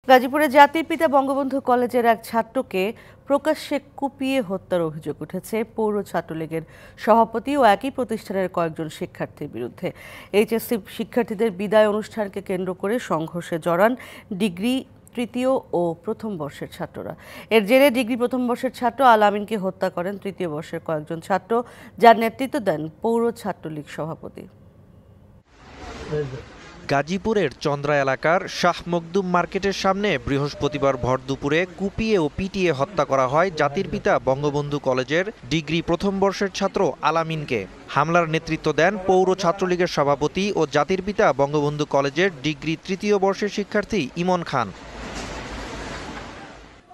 গাজীপুরে জাতির পিতা বঙ্গবন্ধু কলেজের এক ছাত্রকে প্রকাশ্যে কুপিয়ে হত্যার অভিযোগ উঠেছে পৌর ছাত্রলীগের সভাপতি ও একই প্রতিষ্ঠানের কয়েকজন শিক্ষার্থীর বিরুদ্ধে। এইচএসসি শিক্ষার্থীদের বিদায় অনুষ্ঠানকে কেন্দ্র করে সংঘর্ষে জড়ান ডিগ্রি তৃতীয় ও প্রথম বর্ষের ছাত্ররা। এর জেরে ডিগ্রি প্রথম বর্ষের ছাত্র আল আমিনকে হত্যা করেন তৃতীয় বর্ষের কয়েকজন ছাত্র, যার নেতৃত্ব দেন পৌর ছাত্রলীগ সভাপতি। গাজীপুরের চন্দ্রা এলাকার শাহ মখদুম মার্কেটের সামনে বৃহস্পতিবার ভর দুপুরে কুপিয়ে ও পিটিয়ে হত্যা করা হয় জাতির পিতা বঙ্গবন্ধু কলেজের ডিগ্রি প্রথম বর্ষের ছাত্র আল আমিনকে। হামলার নেতৃত্ব দেন পৌর ছাত্রলীগের সভাপতি ও জাতির পিতা বঙ্গবন্ধু কলেজের ডিগ্রি তৃতীয় বর্ষের শিক্ষার্থী ইমন খান।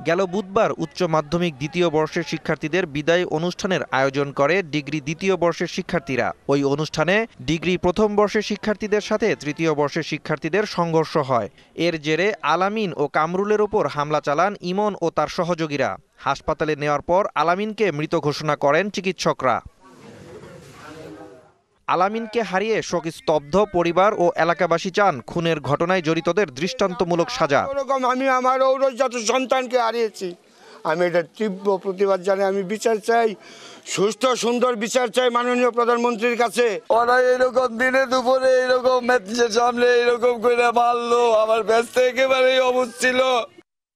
গেল বুধবার উচ্চ মাধ্যমিক দ্বিতীয় বর্ষের শিক্ষার্থীদের বিদায় অনুষ্ঠানের আয়োজন করে ডিগ্রি দ্বিতীয় বর্ষের শিক্ষার্থীরা। ওই অনুষ্ঠানে ডিগ্রি প্রথম বর্ষের শিক্ষার্থীদের সাথে তৃতীয় বর্ষের শিক্ষার্থীদের সংঘর্ষ হয়। এর জেরে আল আমিন ও কামরুলের ওপর হামলা চালান ইমন ও তার সহযোগীরা। হাসপাতালে নেওয়ার পর আল আমিনকে মৃত ঘোষণা করেন চিকিৎসকরা। আল আমিনকে হারিয়ে শোকস্তব্ধ পরিবার ও এলাকাবাসী চান খুনের ঘটনায় জড়িতদের দৃষ্টান্তমূলক সাজা। আমি আমার ঔরজাত সন্তানকে হারিয়েছি, আমি এটা তীব্র প্রতিবাদ জানাই। আমি বিচার চাই, সুস্থ সুন্দর বিচার চাই মাননীয় প্রধানমন্ত্রীর কাছে। ওরা এরকম দিনে দুপুরে এরকম ম্যাচের সামনে এরকম করে মারলো, আমার ব্যস্ত একেবারেই অবুঝ ছিল।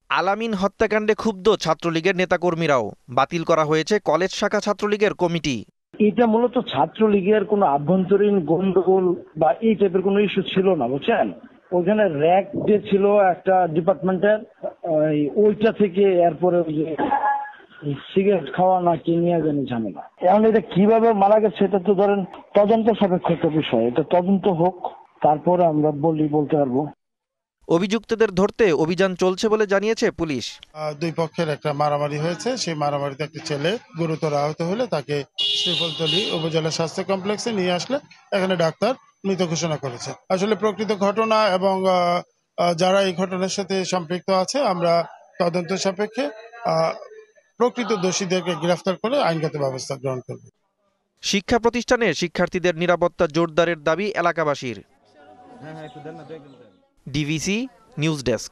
আল আমিন হত্যাকাণ্ডে ক্ষুব্ধ ছাত্রলীগের নেতাকর্মীরাও। বাতিল করা হয়েছে কলেজ শাখা ছাত্রলীগের কমিটি। এটা মূলত ছাত্রলীগের কোনো আভ্যন্তরীণ গন্ডগোল বা এই টাইপের কোনো ইস্যু ছিল না, বুঝছেন। ওখানে র্যাক যে ছিল একটা ডিপার্টমেন্টের, ওইটা থেকে এরপরে সিগারেট খাওয়া না কি নিয়ে জানি ঝামেলা। এখন এটা কিভাবে মারা গেছে এটা তো ধরেন তদন্ত সাপেক্ষ একটা বিষয়, এটা তদন্ত হোক, তারপরে আমরা বলতে পারবো। অভিযুক্তদের ধরতে অভিযান চলছে বলে জানিয়েছে পুলিশ। দুই পক্ষের একটা মারামারি হয়েছে, সেই মারামারিতে একটা ছেলে গুরুতর আহত হলে তাকে শ্রীফলতলী উপজেলা স্বাস্থ্য কমপ্লেক্সে নিয়ে আসলে এখানে ডাক্তার মৃত ঘোষণা করেছে। আসলে প্রকৃত ঘটনা এবং যারা এই ঘটনার সাথে সম্পৃক্ত আছে আমরা তদন্ত সাপেক্ষে প্রকৃত দোষীদেরকে গ্রেফতার করে আইনগত ব্যবস্থা গ্রহণ করব। শিক্ষা প্রতিষ্ঠানে শিক্ষার্থীদের নিরাপত্তা জোরদারের দাবি এলাকাবাসীর। DVC news desk.